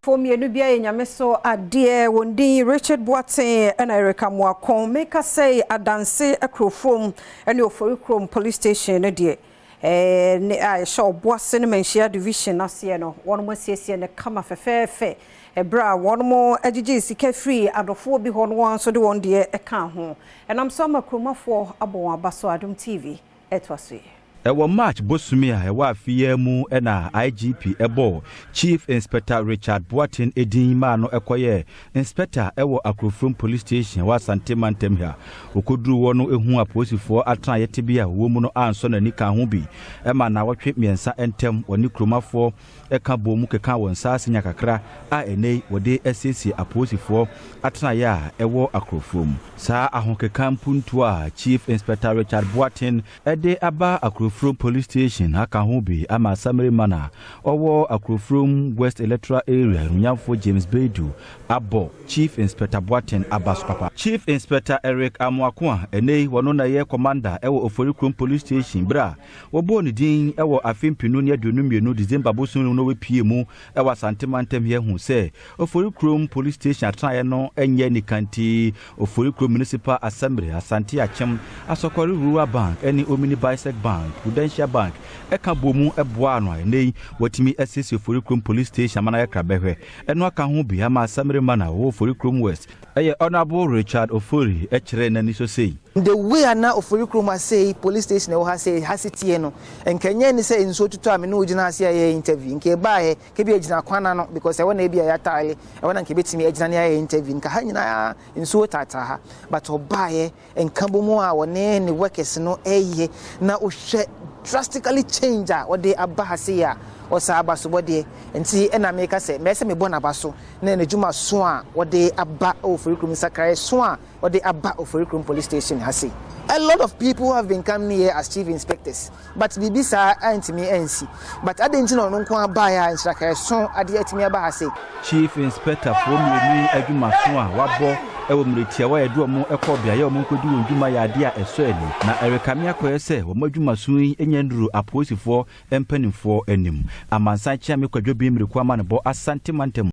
For me, Nubia Yameso Adie Wondi Richard Boate and Erica Mwakon make us say a dance a crow from and your Foricrom police station a dear. I saw Boasin Share Division Asiano, one more CC and a come of a fair. A bra, one more AGC free out of 4 behold one so the one dear a can home. And I'm summer chroma for Abo Basso AdomTV. It was we. Ewo March Bosumia ewa fiemu ena IGP ebo Chief Inspector Richard Boatin edin ma no ekoye Inspector ewo Akrofrom Police Station wa Asante Mantem ha okoduru wo no ehu aposifo atan yetebia wo mu no anso na nika ho bi ema na wotwe miensa entem woni kromafo eka bomu keka won saase kakra a enei wode asesi aposifo atan ya ewo Akrofrom sa ahonkeka mpuntu a Chief Inspector Richard Boatin ede aba Akrofrom Police Station haka hobi ama Asante mana owo Akrofrom West Electoral Area Runyafo James Bedu abo Chief Inspector Boatin Abbas Papa Chief Inspector Eric Amwakwa enei wono na ye commander ewo Oforikrom Police Station bra wobo ni din ewo afimpinu ne aduonum December bosun no wepie mu ewo Asante Mantem ye hu se Oforikrom Police Station atraye no enye nikanti Oforikrom Municipal Assembly Asante Achem Asokori Rural Bank eni Omni Bisect Bank Prudential Bank eka bomu eboa no enei watimi assess Oforikrom Police Station mana ye krabehwe eno aka ho bi ama Asante mana wo Oforikrom West eye Honorable Richard Ofori ekire nani so sei the way na Oforikrom say police station e wo ha say hasiti no enkenye ni say nso tutu ame no ojina ase ya interview nke ba he ke bi ejina kwana no because e wona e bi ya tale e wona nke betimi ejina na ya interview nka ha nyina nso tata ha but obaye enkabomu a wone ne workers no eye na ohwe drastically change what they abahase ya o sa abaso bode enti e na make say me se me bona baso na juma so a what they aba Oforikrom sakrai so a what they aba Oforikrom police station hase. A lot of people have been coming here as chief inspectors, but bibisa antimi NC. But I didn't know no kwa baya and sakrai so ade atimi abahase. Chief Inspector for me adwuma so a wabo ewo mretia wa edu omo ekobia ye omo nkodu odwuma ya ade a eso ani na erekamia koye se wo madwuma so enya nduru aposifo empanimfo anim amansan chia me kwadwo bi mreku ama ne bo Asante Mantem